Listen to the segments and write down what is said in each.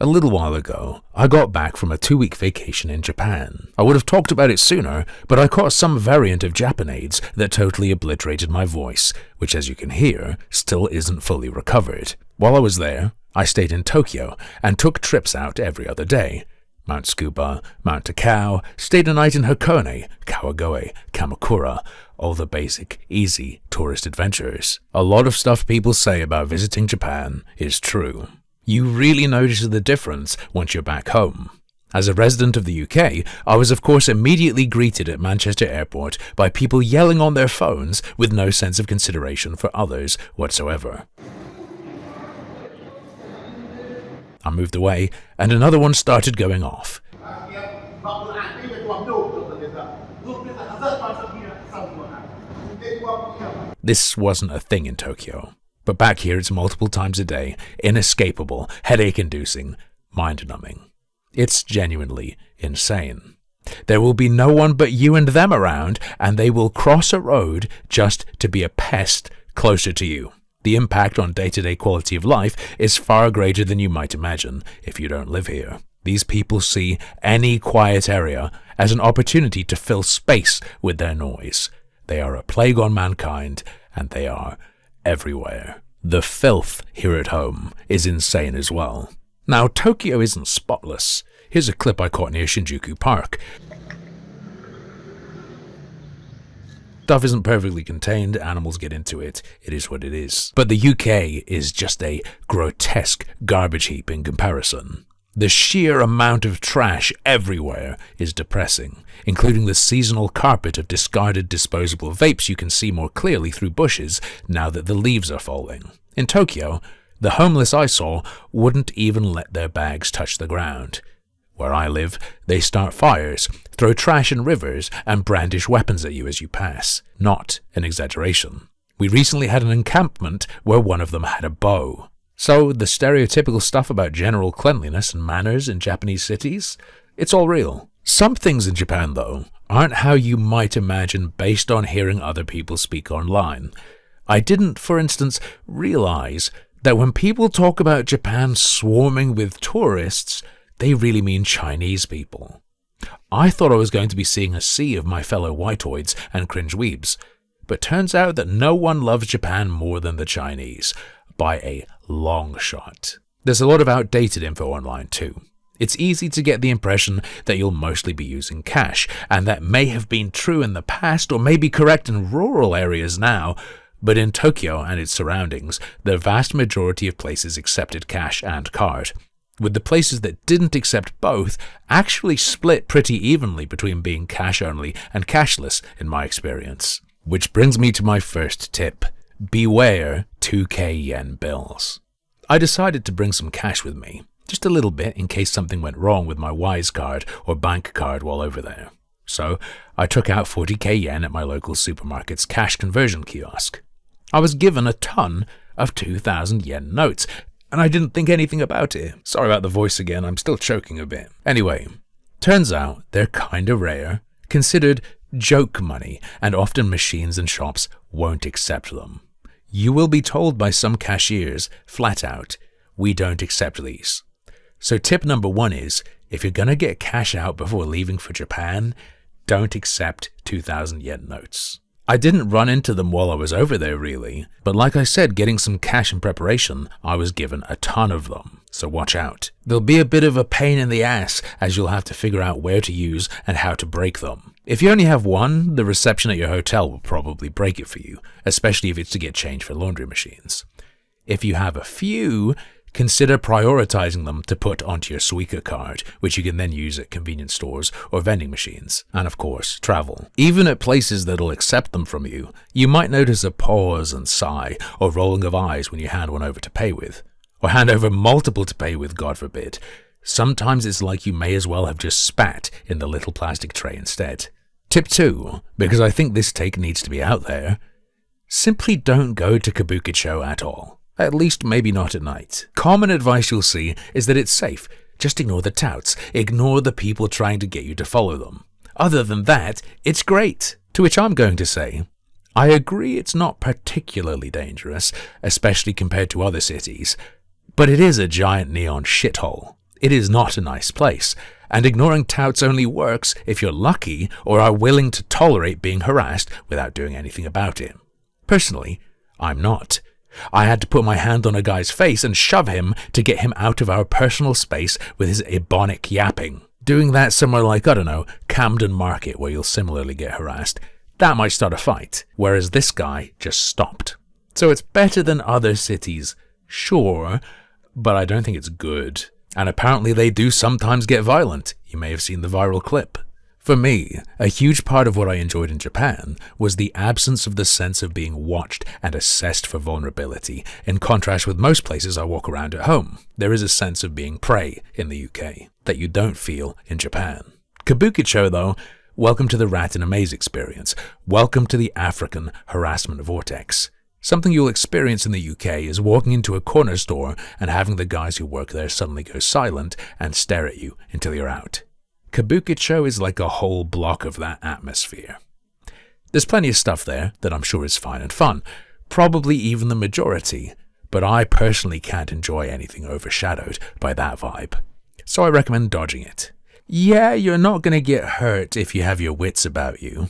A little while ago, I got back from a 2-week vacation in Japan. I would have talked about it sooner, but I caught some variant of Japanese that totally obliterated my voice, which as you can hear, still isn't fully recovered. While I was there, I stayed in Tokyo and took trips out every other day. Mount Tsukuba, Mount Takao, stayed a night in Hakone, Kawagoe, Kamakura, all the basic, easy tourist adventures. A lot of stuff people say about visiting Japan is true. You really notice the difference once you're back home. As a resident of the UK, I was of course immediately greeted at Manchester Airport by people yelling on their phones with no sense of consideration for others whatsoever. I moved away, and another one started going off. This wasn't a thing in Tokyo, but back here it's multiple times a day, inescapable, headache-inducing, mind-numbing. It's genuinely insane. There will be no one but you and them around, and they will cross a road just to be a pest closer to you. The impact on day-to-day quality of life is far greater than you might imagine if you don't live here. These people see any quiet area as an opportunity to fill space with their noise. They are a plague on mankind, and they are everywhere. The filth here at home is insane as well. Now, Tokyo isn't spotless. Here's a clip I caught near Shinjuku Park. Stuff isn't perfectly contained, animals get into it, it is what it is. But the UK is just a grotesque garbage heap in comparison. The sheer amount of trash everywhere is depressing, including the seasonal carpet of discarded disposable vapes you can see more clearly through bushes now that the leaves are falling. In Tokyo, the homeless I saw wouldn't even let their bags touch the ground. Where I live, they start fires, throw trash in rivers, and brandish weapons at you as you pass. Not an exaggeration. We recently had an encampment where one of them had a bow. So, the stereotypical stuff about general cleanliness and manners in Japanese cities? It's all real. Some things in Japan, though, aren't how you might imagine based on hearing other people speak online. I didn't, for instance, realize that when people talk about Japan swarming with tourists, they really mean Chinese people. I thought I was going to be seeing a sea of my fellow whiteoids and cringe weebs, but turns out that no one loves Japan more than the Chinese, by a long shot. There's a lot of outdated info online too. It's easy to get the impression that you'll mostly be using cash, and that may have been true in the past or may be correct in rural areas now, but in Tokyo and its surroundings, the vast majority of places accepted cash and card, with the places that didn't accept both actually split pretty evenly between being cash only and cashless in my experience. Which brings me to my first tip. Beware 2k yen bills. I decided to bring some cash with me, just a little bit in case something went wrong with my Wise card or bank card while over there. So I took out 40k yen at my local supermarket's cash conversion kiosk. I was given a ton of 2,000 yen notes, and I didn't think anything about it. Sorry about the voice again, I'm still choking a bit. Anyway, turns out they're kinda rare, considered joke money, and often machines and shops won't accept them. You will be told by some cashiers, flat out, we don't accept these. So tip number 1 is, if you're gonna get cash out before leaving for Japan, don't accept 2,000 yen notes. I didn't run into them while I was over there really, but like I said, getting some cash in preparation, I was given a ton of them, so watch out. There'll be a bit of a pain in the ass as you'll have to figure out where to use and how to break them. If you only have one, the reception at your hotel will probably break it for you, especially if it's to get change for laundry machines. If you have a few, consider prioritizing them to put onto your Suica card, which you can then use at convenience stores or vending machines. And of course, travel. Even at places that'll accept them from you, you might notice a pause and sigh, or rolling of eyes when you hand one over to pay with. Or hand over multiple to pay with, God forbid. Sometimes it's like you may as well have just spat in the little plastic tray instead. Tip 2, because I think this take needs to be out there, simply don't go to Kabukicho at all. At least maybe not at night. Common advice you'll see is that it's safe. Just ignore the touts. Ignore the people trying to get you to follow them. Other than that, it's great. To which I'm going to say, I agree it's not particularly dangerous, especially compared to other cities, but it is a giant neon shithole. It is not a nice place, and ignoring touts only works if you're lucky or are willing to tolerate being harassed without doing anything about it. Personally, I'm not. I had to put my hand on a guy's face and shove him to get him out of our personal space with his ebonic yapping. Doing that somewhere like, I don't know, Camden Market, where you'll similarly get harassed, that might start a fight, whereas this guy just stopped. So it's better than other cities, sure, but I don't think it's good. And apparently they do sometimes get violent. You may have seen the viral clip. For me, a huge part of what I enjoyed in Japan was the absence of the sense of being watched and assessed for vulnerability. In contrast with most places I walk around at home, there is a sense of being prey in the UK that you don't feel in Japan. Kabukicho, though, welcome to the rat in a maze experience. Welcome to the African harassment vortex. Something you'll experience in the UK is walking into a corner store and having the guys who work there suddenly go silent and stare at you until you're out. Kabukicho is like a whole block of that atmosphere. There's plenty of stuff there that I'm sure is fine and fun, probably even the majority, but I personally can't enjoy anything overshadowed by that vibe, so I recommend dodging it. Yeah, you're not going to get hurt if you have your wits about you,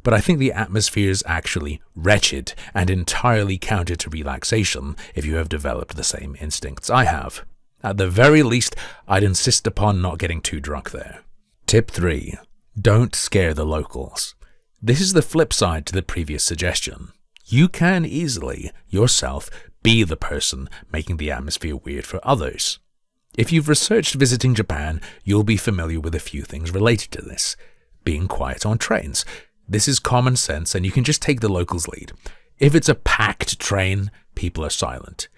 but I think the atmosphere is actually wretched and entirely counter to relaxation if you have developed the same instincts I have. At the very least, I'd insist upon not getting too drunk there. Tip 3. Don't scare the locals. This is the flip side to the previous suggestion. You can easily, yourself, be the person making the atmosphere weird for others. If you've researched visiting Japan, you'll be familiar with a few things related to this. Being quiet on trains. This is common sense and you can just take the locals' lead. If it's a packed train, people are silent.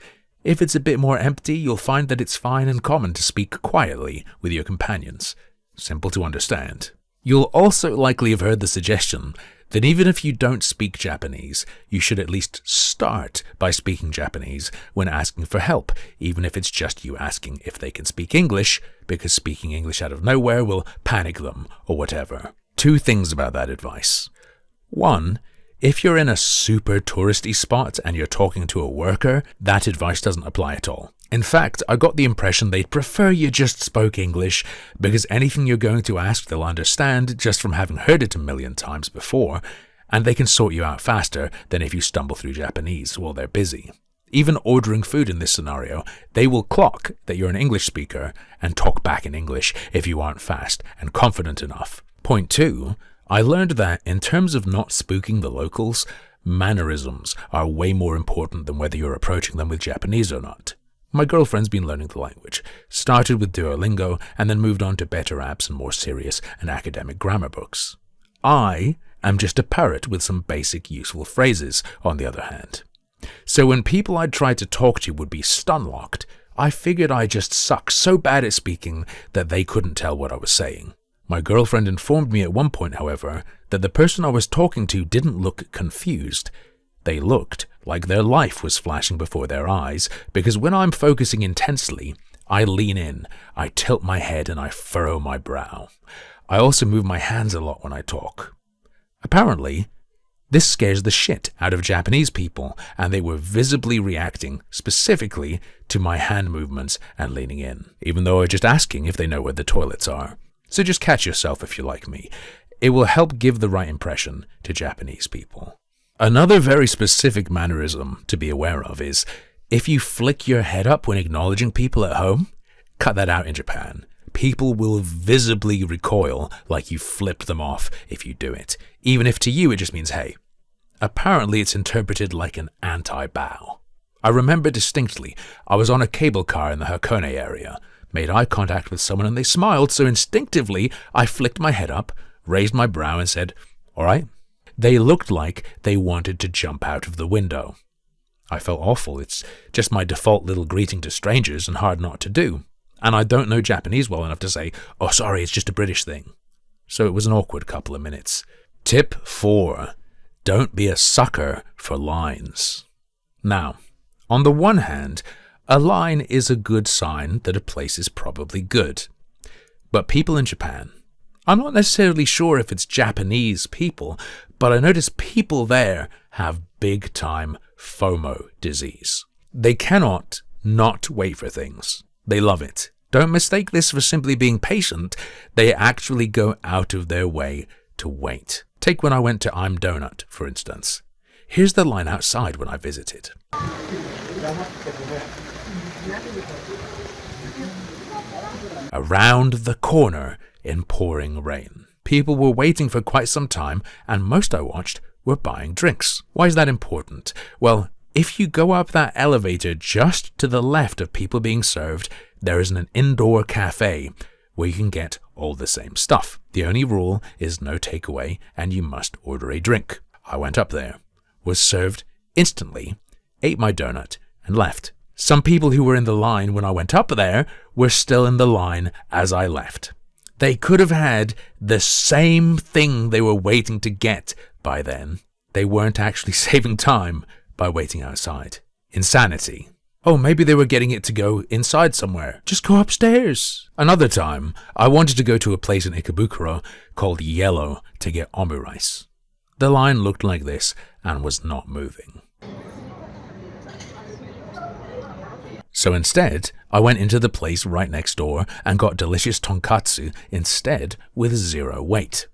If it's a bit more empty, you'll find that it's fine and common to speak quietly with your companions. Simple to understand. You'll also likely have heard the suggestion that even if you don't speak Japanese, you should at least start by speaking Japanese when asking for help, even if it's just you asking if they can speak English, because speaking English out of nowhere will panic them or whatever. 2 things about that advice. 1, if you're in a super touristy spot and you're talking to a worker, that advice doesn't apply at all. In fact, I got the impression they'd prefer you just spoke English, because anything you're going to ask they'll understand just from having heard it a million times before, and they can sort you out faster than if you stumble through Japanese while they're busy. Even ordering food in this scenario, they will clock that you're an English speaker and talk back in English if you aren't fast and confident enough. Point 2, I learned that in terms of not spooking the locals, mannerisms are way more important than whether you're approaching them with Japanese or not. My girlfriend's been learning the language, started with Duolingo and then moved on to better apps and more serious and academic grammar books. I am just a parrot with some basic useful phrases, on the other hand. So when people I'd tried to talk to would be stun-locked, I figured I just suck so bad at speaking that they couldn't tell what I was saying. My girlfriend informed me at one point, however, that the person I was talking to didn't look confused. They looked like their life was flashing before their eyes, because when I'm focusing intensely, I lean in, I tilt my head and I furrow my brow. I also move my hands a lot when I talk. Apparently, this scares the shit out of Japanese people, and they were visibly reacting specifically to my hand movements and leaning in, even though I'm just asking if they know where the toilets are. So just catch yourself if you're like me. It will help give the right impression to Japanese people. Another very specific mannerism to be aware of is, if you flick your head up when acknowledging people at home, cut that out in Japan. People will visibly recoil like you flipped them off if you do it, even if to you it just means hey. Apparently it's interpreted like an anti-bow. I remember distinctly, I was on a cable car in the Hakone area, made eye contact with someone and they smiled, so instinctively I flicked my head up, raised my brow and said, "Alright." They looked like they wanted to jump out of the window. I felt awful. It's just my default little greeting to strangers and hard not to do. And I don't know Japanese well enough to say, "Oh, sorry, it's just a British thing." So it was an awkward couple of minutes. Tip 4. Don't be a sucker for lines. Now, on the one hand, a line is a good sign that a place is probably good. But people in Japan, I'm not necessarily sure if it's Japanese people, but I notice people there have big-time FOMO disease. They cannot not wait for things. They love it. Don't mistake this for simply being patient. They actually go out of their way to wait. Take when I went to I'm Donut, for instance. Here's the line outside when I visited. Around the corner in pouring rain. People were waiting for quite some time, and most I watched were buying drinks. Why is that important? Well, if you go up that elevator just to the left of people being served, there is an indoor cafe where you can get all the same stuff. The only rule is no takeaway, and you must order a drink. I went up there, was served instantly, ate my donut, and left. Some people who were in the line when I went up there were still in the line as I left. They could have had the same thing they were waiting to get by then. They weren't actually saving time by waiting outside. Insanity. Oh, maybe they were getting it to go inside somewhere. Just go upstairs. Another time, I wanted to go to a place in Ikebukuro called Yellow to get omurice. The line looked like this and was not moving. So instead, I went into the place right next door and got delicious tonkatsu instead with zero wait.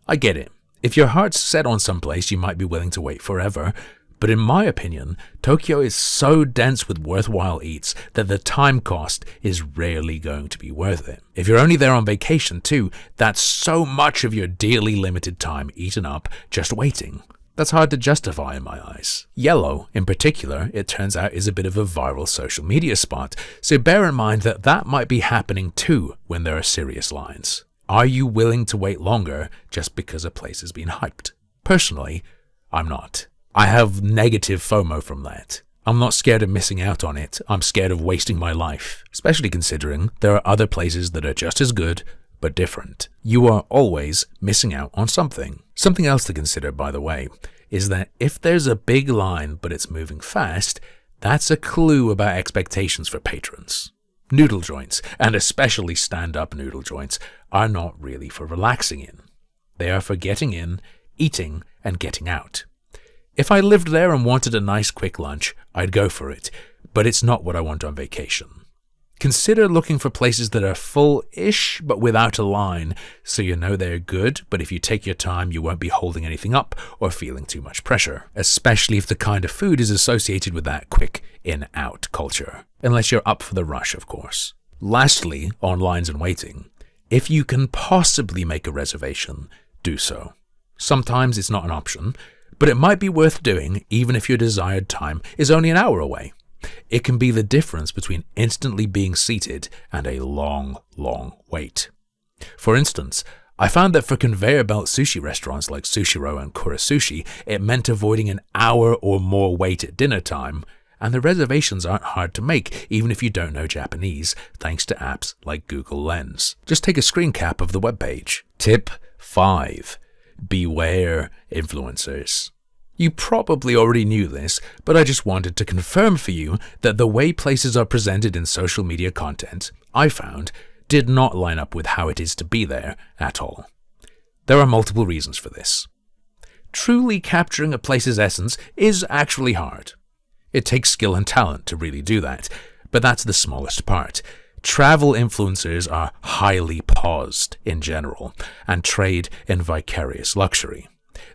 I get it. If your heart's set on some place, you might be willing to wait forever. But in my opinion, Tokyo is so dense with worthwhile eats that the time cost is rarely going to be worth it. If you're only there on vacation too, that's so much of your dearly limited time eaten up just waiting. That's hard to justify in my eyes. Yellow, in particular, it turns out is a bit of a viral social media spot, so bear in mind that that might be happening too when there are serious lines. Are you willing to wait longer just because a place has been hyped? Personally, I'm not. I have negative FOMO from that. I'm not scared of missing out on it, I'm scared of wasting my life, especially considering there are other places that are just as good, but different. You are always missing out on something. Something else to consider, by the way, is that if there's a big line but it's moving fast, that's a clue about expectations for patrons. Noodle joints, and especially stand-up noodle joints, are not really for relaxing in. They are for getting in, eating, and getting out. If I lived there and wanted a nice quick lunch, I'd go for it, but it's not what I want on vacation. Consider looking for places that are full-ish but without a line, so you know they're good, but if you take your time you won't be holding anything up or feeling too much pressure, especially if the kind of food is associated with that quick in-out culture. Unless you're up for the rush, of course. Lastly, on lines and waiting, if you can possibly make a reservation, do so. Sometimes it's not an option, but it might be worth doing even if your desired time is only an hour away. It can be the difference between instantly being seated and a long, long wait. For instance, I found that for conveyor belt sushi restaurants like Sushiro and Kura Sushi, it meant avoiding an hour or more wait at dinner time, and the reservations aren't hard to make even if you don't know Japanese, thanks to apps like Google Lens. Just take a screen cap of the webpage. Tip 5. Beware influencers. You probably already knew this, but I just wanted to confirm for you that the way places are presented in social media content, I found, did not line up with how it is to be there at all. There are multiple reasons for this. Truly capturing a place's essence is actually hard. It takes skill and talent to really do that, but that's the smallest part. Travel influencers are highly paused in general and trade in vicarious luxury.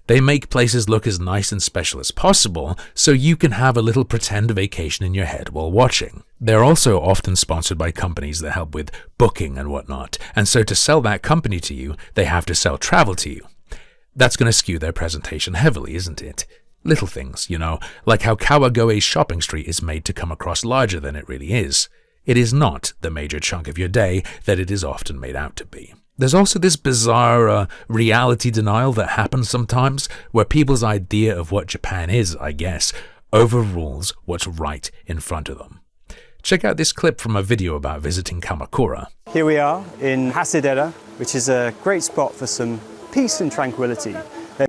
They make places look as nice and special as possible so you can have a little pretend vacation in your head while watching. They're also often sponsored by companies that help with booking and whatnot, and so to sell that company to you, they have to sell travel to you. That's going to skew their presentation heavily, isn't it? Little things, you know, like how Kawagoe's shopping street is made to come across larger than it really is. It is not the major chunk of your day that it is often made out to be. There's also this bizarre reality denial that happens sometimes, where people's idea of what Japan is, I guess, overrules what's right in front of them. Check out this clip from a video about visiting Kamakura. Here we are in Hasedera, which is a great spot for some peace and tranquility.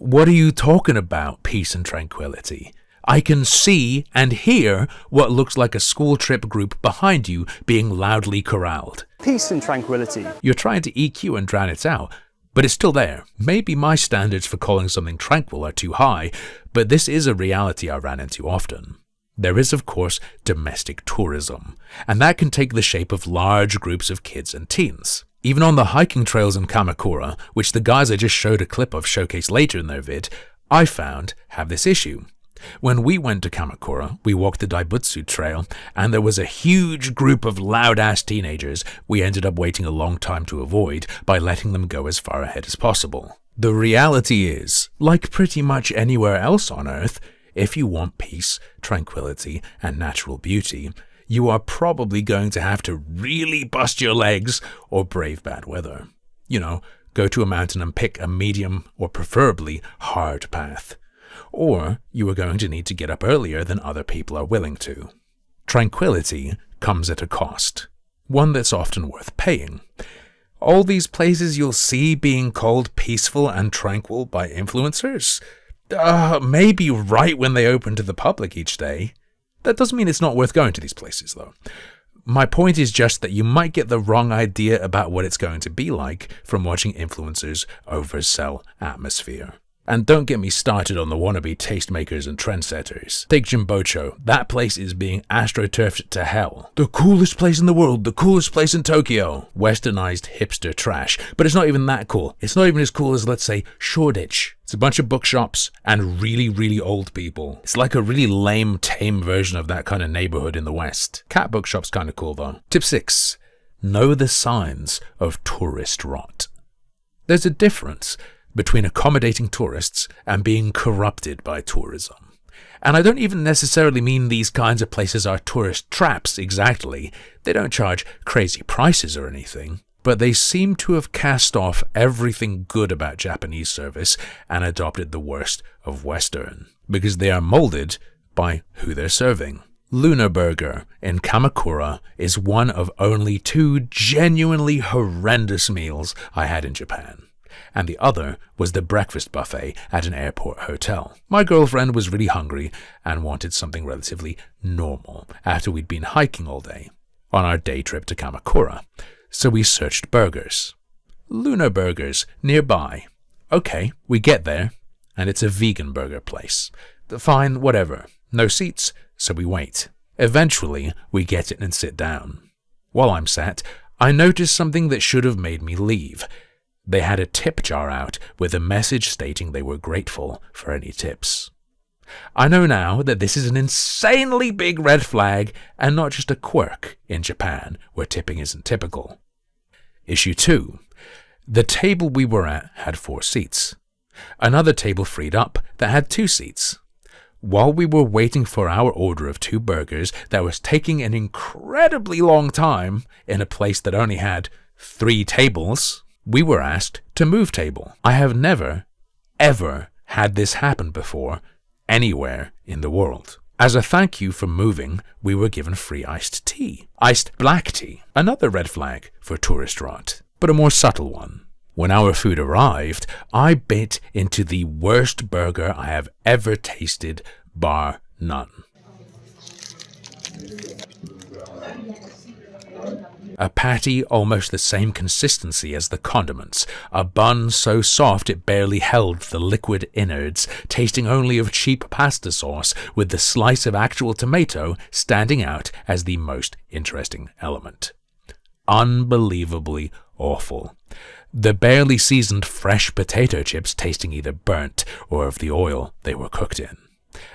What are you talking about, peace and tranquility? I can see and hear what looks like a school trip group behind you being loudly corralled. Peace and tranquility. You're trying to EQ and drown it out, but it's still there. Maybe my standards for calling something tranquil are too high, but this is a reality I ran into often. There is, of course, domestic tourism, and that can take the shape of large groups of kids and teens. Even on the hiking trails in Kamakura, which the guys I just showed a clip of showcased later in their vid, I found have this issue. When we went to Kamakura, we walked the Daibutsu Trail, and there was a huge group of loud-ass teenagers we ended up waiting a long time to avoid by letting them go as far ahead as possible. The reality is, like pretty much anywhere else on Earth, if you want peace, tranquility, and natural beauty, you are probably going to have to really bust your legs or brave bad weather. You know, go to a mountain and pick a medium or preferably hard path. Or you are going to need to get up earlier than other people are willing to. Tranquility comes at a cost, one that's often worth paying. All these places you'll see being called peaceful and tranquil by influencers may be right when they open to the public each day. That doesn't mean it's not worth going to these places, though. My point is just that you might get the wrong idea about what it's going to be like from watching influencers oversell atmosphere. And don't get me started on the wannabe tastemakers and trendsetters. Take Jimbocho. That place is being astroturfed to hell. The coolest place in the world, the coolest place in Tokyo. Westernized hipster trash. But it's not even that cool. It's not even as cool as, let's say, Shoreditch. It's a bunch of bookshops and really, really old people. It's like a really lame, tame version of that kind of neighborhood in the West. Cat bookshop's kind of cool though. Tip 6. Know the signs of tourist rot. There's a difference between accommodating tourists and being corrupted by tourism. And I don't even necessarily mean these kinds of places are tourist traps exactly. They don't charge crazy prices or anything, but they seem to have cast off everything good about Japanese service and adopted the worst of Western, because they are molded by who they're serving. Lunar Burger in Kamakura is one of only 2 genuinely horrendous meals I had in Japan. And the other was the breakfast buffet at an airport hotel. My girlfriend was really hungry and wanted something relatively normal after we'd been hiking all day on our day trip to Kamakura, so we searched burgers. Lunar Burgers nearby. Okay, we get there, and it's a vegan burger place. Fine, whatever. No seats, so we wait. Eventually, we get in and sit down. While I'm sat, I notice something that should have made me leave. They had a tip jar out with a message stating they were grateful for any tips. I know now that this is an insanely big red flag and not just a quirk in Japan where tipping isn't typical. Issue 2. The table we were at had 4 seats. Another table freed up that had 2 seats. While we were waiting for our order of 2 burgers that was taking an incredibly long time in a place that only had 3 tables, we were asked to move table. I have never, ever had this happen before anywhere in the world. As a thank you for moving, we were given free iced tea. Iced black tea, another red flag for tourist rot, but a more subtle one. When our food arrived, I bit into the worst burger I have ever tasted, bar none. A patty almost the same consistency as the condiments, a bun so soft it barely held the liquid innards, tasting only of cheap pasta sauce, with the slice of actual tomato standing out as the most interesting element. Unbelievably awful. The barely seasoned fresh potato chips tasting either burnt or of the oil they were cooked in.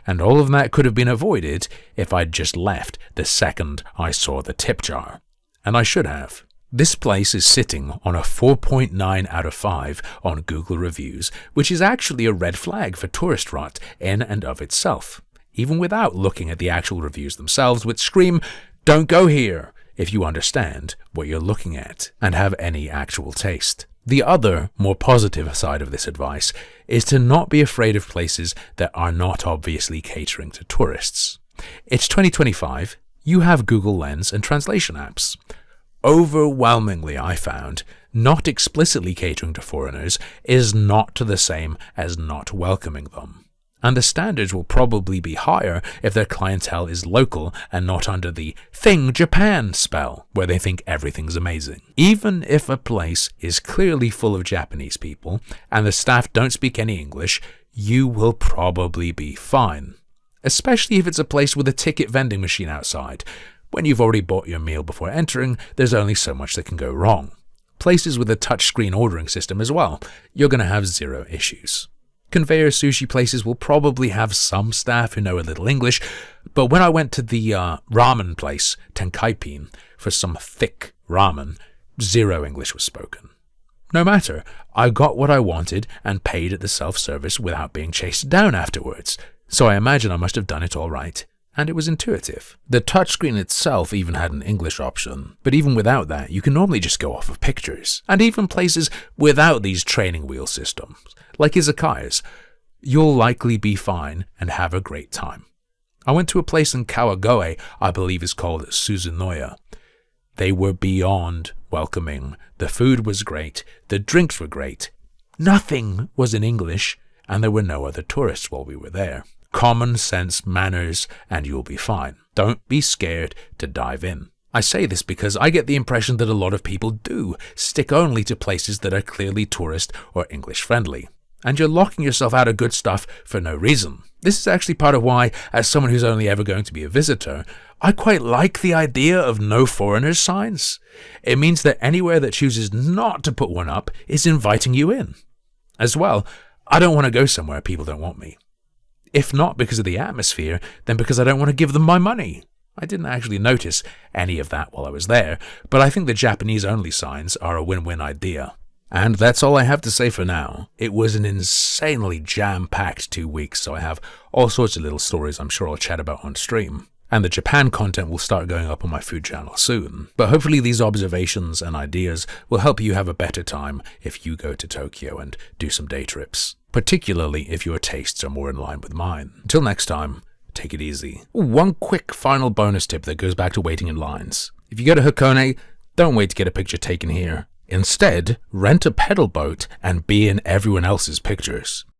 And all of that could have been avoided if I'd just left the second I saw the tip jar. And I should have. This place is sitting on a 4.9 out of 5 on Google reviews, which is actually a red flag for tourist rot in and of itself, even without looking at the actual reviews themselves, which scream, "Don't go here," if you understand what you're looking at and have any actual taste. The other, more positive side of this advice is to not be afraid of places that are not obviously catering to tourists. It's 2025. You have Google Lens and translation apps. Overwhelmingly, I found, not explicitly catering to foreigners is not the same as not welcoming them. And the standards will probably be higher if their clientele is local and not under the Thing Japan spell, where they think everything's amazing. Even if a place is clearly full of Japanese people and the staff don't speak any English, you will probably be fine. especially if it's a place with a ticket vending machine outside. When you've already bought your meal before entering, there's only so much that can go wrong. Places with a touchscreen ordering system as well, you're going to have zero issues. Conveyor sushi places will probably have some staff who know a little English, but when I went to the ramen place, Tenkaipin, for some thick ramen, zero English was spoken. No matter, I got what I wanted and paid at the self-service without being chased down afterwards, so I imagine I must have done it all right, and it was intuitive. The touchscreen itself even had an English option, but even without that, you can normally just go off of pictures. And even places without these training wheel systems, like izakayas, you'll likely be fine and have a great time. I went to a place in Kawagoe, I believe is called Suzunoya. They were beyond welcoming. The food was great, the drinks were great. Nothing was in English, and there were no other tourists while we were there. Common sense, manners, and you'll be fine. Don't be scared to dive in. I say this because I get the impression that a lot of people do stick only to places that are clearly tourist or English friendly. And you're locking yourself out of good stuff for no reason. This is actually part of why, as someone who's only ever going to be a visitor, I quite like the idea of no foreigners signs. It means that anywhere that chooses not to put one up is inviting you in. As well, I don't want to go somewhere people don't want me. If not because of the atmosphere, then because I don't want to give them my money. I didn't actually notice any of that while I was there, but I think the Japanese-only signs are a win-win idea. And that's all I have to say for now. It was an insanely jam-packed 2 weeks, so I have all sorts of little stories I'm sure I'll chat about on stream. And the Japan content will start going up on my food channel soon. But hopefully these observations and ideas will help you have a better time if you go to Tokyo and do some day trips, particularly if your tastes are more in line with mine. Until next time, take it easy. One quick final bonus tip that goes back to waiting in lines. If you go to Hakone, don't wait to get a picture taken here. Instead, rent a pedal boat and be in everyone else's pictures.